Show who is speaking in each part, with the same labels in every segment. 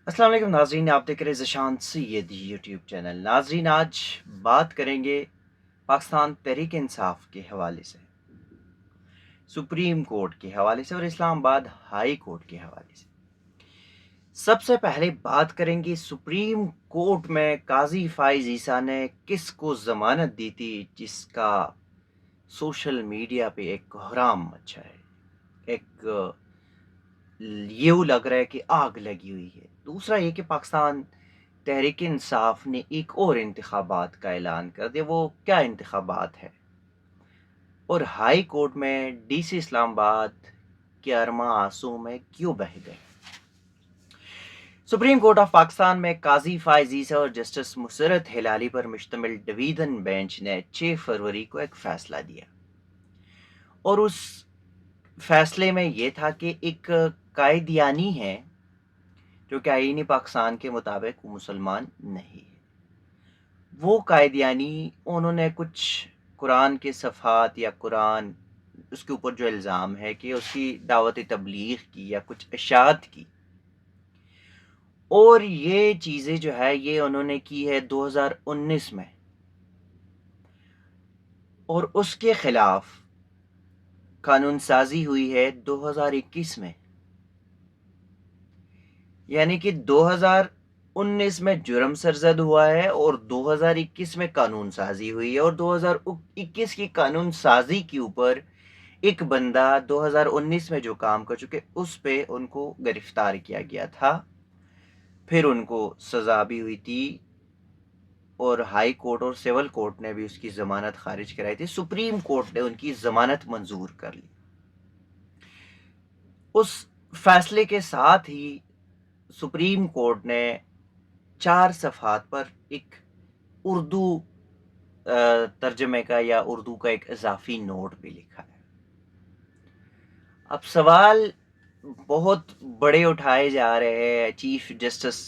Speaker 1: अस्सलाम वालेकुम नाजरीन, आप देख रहे हैं ज़शान सैयद यूट्यूब चैनल। नाजरीन, आज बात करेंगे पाकिस्तान तहरीक इंसाफ के हवाले से, सुप्रीम कोर्ट के हवाले से और इस्लामाबाद हाई कोर्ट के हवाले से। सबसे पहले बात करेंगे सुप्रीम कोर्ट में काजी फाइज ईसा ने किसको ज़मानत दी थी, जिसका सोशल मीडिया पे एक कोहराम मचा है। एक यूँ लग रहा है कि आग लगी हुई है। दूसरा ये कि पाकिस्तान तहरीक इंसाफ ने एक और इंतखाबात का ऐलान कर दिया। वो क्या इंतखाबात है? और हाई कोर्ट में डीसी इस्लामाबाद के अरमा आंसू में क्यों बह गए? सुप्रीम कोर्ट ऑफ पाकिस्तान में काजी फाइज ईसा और जस्टिस मुसरत हिलाली पर मुश्तमिल डिवीजन बेंच ने 6 फरवरी को एक फैसला दिया और उस फैसले में ये था कि एक कायदियानी है जो कि आईनी पाकिस्तान के मुताबिक वो मुसलमान नहीं है। वो कायदियानी, उन्होंने कुछ कुरान के सफ़ात या कुरान, उसके ऊपर जो इल्ज़ाम है कि उसकी दावत तबलीग की या कुछ इशाअत की, और ये चीज़ें जो है ये उन्होंने की है 2019 में, और उसके ख़िलाफ़ कानून साज़ी हुई है 2021 में। यानी कि 2019 में जुर्म सरजद हुआ है और 2021 में कानून साज़ी हुई है, और 2021 की कानून साज़ी के ऊपर एक बंदा 2019 में जो काम कर चुके उस पे उनको गिरफ्तार किया गया था। फिर उनको सज़ा भी हुई थी और हाई कोर्ट और सिविल कोर्ट ने भी उसकी ज़मानत खारिज कराई थी। सुप्रीम कोर्ट ने उनकी ज़मानत मंजूर कर ली। उस फैसले के साथ ही सुप्रीम कोर्ट ने 4 सफ़हात पर एक उर्दू तर्जमे का या उर्दू का एक इजाफी नोट भी लिखा है। अब सवाल बहुत बड़े उठाए जा रहे हैं। चीफ जस्टिस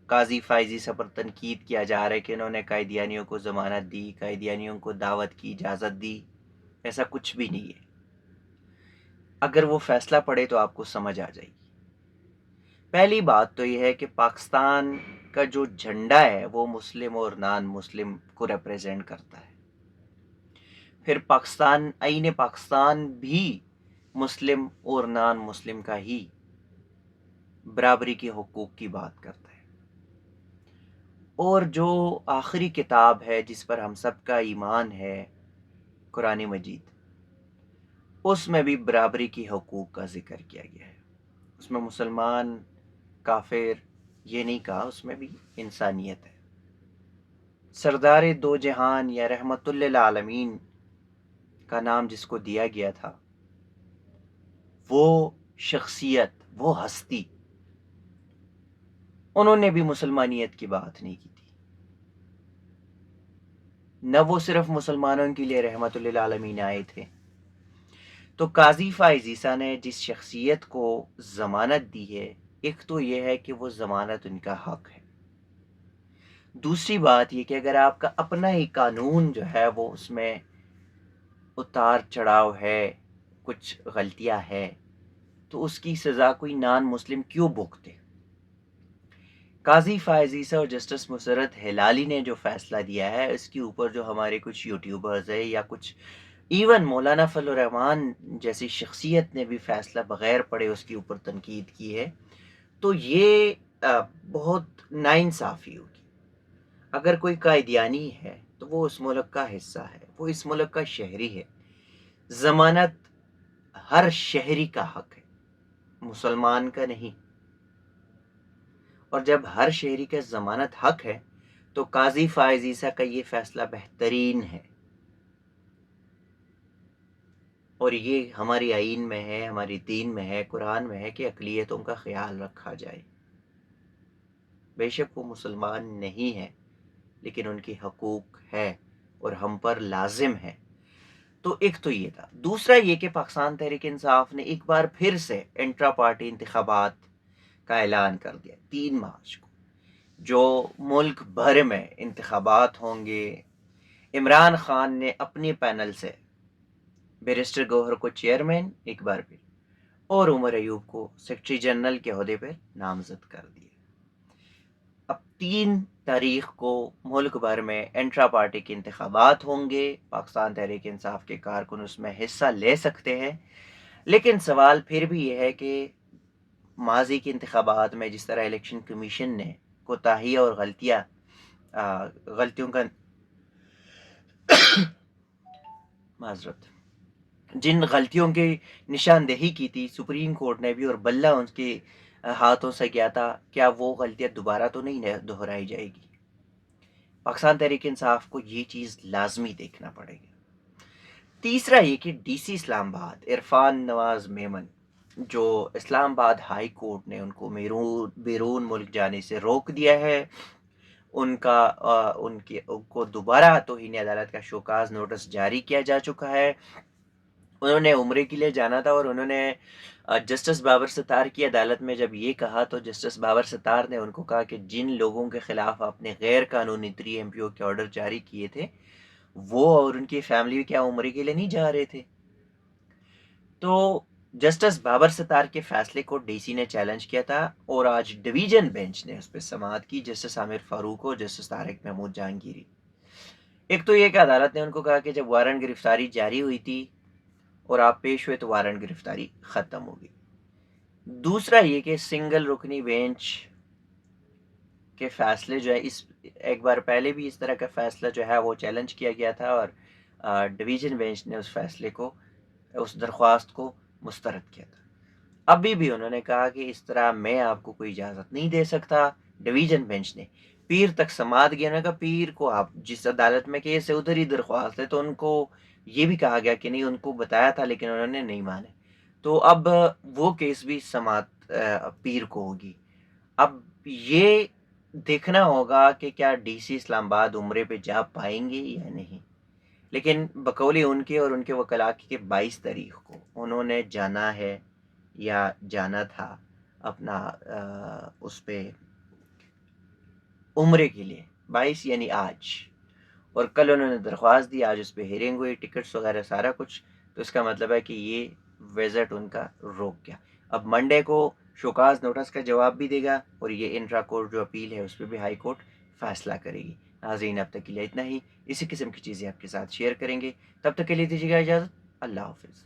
Speaker 1: काजी फाइजी ईसा पर तनकीद किया जा रहा है कि उन्होंने कायदियानियों को ज़मानत दी, कायदियानियों को दावत की इजाज़त दी। ऐसा कुछ भी नहीं है। अगर वो फैसला पढ़े तो आपको समझ आ जाएगी। पहली बात तो यह है कि पाकिस्तान का जो झंडा है वो मुस्लिम और नॉन मुस्लिम को रिप्रेजेंट करता है। फिर पाकिस्तान, आईन पाकिस्तान भी मुस्लिम और नॉन मुस्लिम का ही बराबरी के हुकूक की बात करता है। और जो आखिरी किताब है जिस पर हम सब का ईमान है, कुरान मजीद, उसमें भी बराबरी की हुकूक का जिक्र किया गया है। उसमें मुसलमान, काफिर ये नहीं कहा, उसमें भी इंसानियत है। सरदार दो जहान या रहमतुल्लिल आलमीन का नाम जिसको दिया गया था, वो शख्सियत, वो हस्ती, उन्होंने भी मुसलमानियत की बात नहीं की थी। न वो सिर्फ मुसलमानों के लिए रहमतुल्लिल आलमीन आए थे। तो काजी फाइज ईसा ने जिस शख्सियत को ज़मानत दी है, एक तो ये है कि वो ज़मानत उनका हक है। दूसरी बात ये कि अगर आपका अपना ही कानून जो है वो उसमें उतार चढ़ाव है, कुछ गलतियां है, तो उसकी सज़ा कोई नॉन मुस्लिम क्यों भुगते? काजी फाइज ईसा और जस्टिस मुसरत हिलाली ने जो फैसला दिया है, इसके ऊपर जो हमारे कुछ यूट्यूबर्स है या कुछ इवन मौलाना फजल रहमान जैसी शख्सियत ने भी फैसला बगैर पढ़े उसके ऊपर तनकीद की है, तो ये बहुत नाइंसाफ़ी होगी। अगर कोई कायदियानी है तो वो उस मुल्क का हिस्सा है, वो इस मुल्क का शहरी है। ज़मानत हर शहरी का हक है, मुसलमान का नहीं। और जब हर शहरी का ज़मानत हक है तो काजी फाइज ईसा का ये फैसला बेहतरीन है। और ये हमारी आइन में है, हमारी दीन में है, कुरान में है कि अक़लियतों का ख्याल रखा जाए। बेशक वो मुसलमान नहीं है, लेकिन उनकी हकूक़ है और हम पर लाजिम है। तो एक तो ये था। दूसरा ये कि पाकिस्तान तहरीक इंसाफ ने एक बार फिर से इंट्रा पार्टी इंतखाबात का ऐलान कर दिया 3 मार्च को, जो मुल्क भर में इंतखाबात होंगे। इमरान खान ने अपने पैनल से बैरिस्टर गौहर को चेयरमैन एक बार फिर और उमर अयूब को सेक्रेटरी जनरल के ओहदे पर नामजद कर दिया। اب 3 تاریخ کو ملک بھر میں انٹرا پارٹی کے انتخابات ہوں گے، پاکستان تحریک انصاف کے کارکن اس میں حصہ لے سکتے ہیں، لیکن سوال پھر بھی یہ ہے کہ ماضی کے انتخابات میں جس طرح الیکشن کمیشن نے کوتاہیاں اور غلطیوں کا معذرت جن غلطیوں کی نشاندہی کی تھی سپریم کورٹ نے بھی، اور بلہ ان کے ہاتھوں سے گیا تھا، کیا وہ غلطیاں دوبارہ تو نہیں دہرائی جائے گی؟ پاکستان تحریک انصاف کو یہ چیز لازمی دیکھنا پڑے گا۔ تیسرا یہ کہ ڈی سی اسلام آباد عرفان نواز میمن، جو اسلام آباد ہائی کورٹ نے ان کو بیرون ملک جانے سے روک دیا ہے، ان کو دوبارہ توہین عدالت کا شوکاز نوٹس جاری کیا جا چکا ہے۔ انہوں نے عمرے کے لیے جانا تھا، اور انہوں نے جسٹس بابر ستار کی عدالت میں جب یہ کہا تو جسٹس بابر ستار نے ان کو کہا کہ جن لوگوں کے خلاف آپ نے غیر قانونی 3 MPO کے آرڈر جاری کیے تھے، وہ اور ان کی فیملی کیا عمرے کے لیے نہیں جا رہے تھے؟ تو جسٹس بابر ستار کے فیصلے کو ڈی سی نے چیلنج کیا تھا، اور آج ڈویژن بینچ نے اس پہ سماعت کی، جسٹس عامر فاروق اور جسٹس طارق محمود جہانگیری۔ ایک تو یہ کہ عدالت نے ان کو کہا کہ جب وارنٹ گرفتاری جاری ہوئی تھی اور آپ پیش ہوئے تو وارنٹ گرفتاری ختم ہوگی۔ دوسرا یہ کہ سنگل رکنی بینچ کے فیصلے جو ہے ایک بار پہلے بھی اس طرح کا فیصلہ جو ہے وہ چیلنج کیا گیا تھا، اور ڈویژن بینچ نے اس فیصلے کو، اس درخواست کو مسترد کیا تھا۔ ابھی بھی انہوں نے کہا کہ اس طرح میں آپ کو کوئی اجازت نہیں دے سکتا۔ ڈویژن بینچ نے پیر تک سماعت گیا، نے کہا پیر کو آپ جس عدالت میں کیس ہے ادھر ہی درخواست ہے، تو ان کو یہ بھی کہا گیا کہ نہیں، ان کو بتایا تھا لیکن انہوں نے نہیں مانے، تو اب وہ کیس بھی سماعت پیر کو ہوگی۔ اب یہ دیکھنا ہوگا کہ کیا ڈی سی اسلام آباد عمرے پہ جا پائیں گے یا نہیں، لیکن بقول ان کے اور ان کے وکلاء کی کہ 22 تاریخ کو انہوں نے جانا ہے یا جانا تھا اپنا اس پہ عمرے کے لیے، 22 یعنی آج، اور کل انہوں نے درخواست دی، آج اس پہ ہیئرنگ ہوئی، ٹکٹس وغیرہ سارا کچھ، تو اس کا مطلب ہے کہ یہ وزٹ ان کا روک گیا۔ اب منڈے کو شوکاز نوٹس کا جواب بھی دے گا، اور یہ انٹرا کورٹ جو اپیل ہے اس پہ بھی ہائی کورٹ فیصلہ کرے گی۔ ناظرین، اب تک کے لیے اتنا ہی، اسی قسم کی چیزیں آپ کے ساتھ شیئر کریں گے، تب تک کے لیے دیجیے گا اجازت، اللہ حافظ۔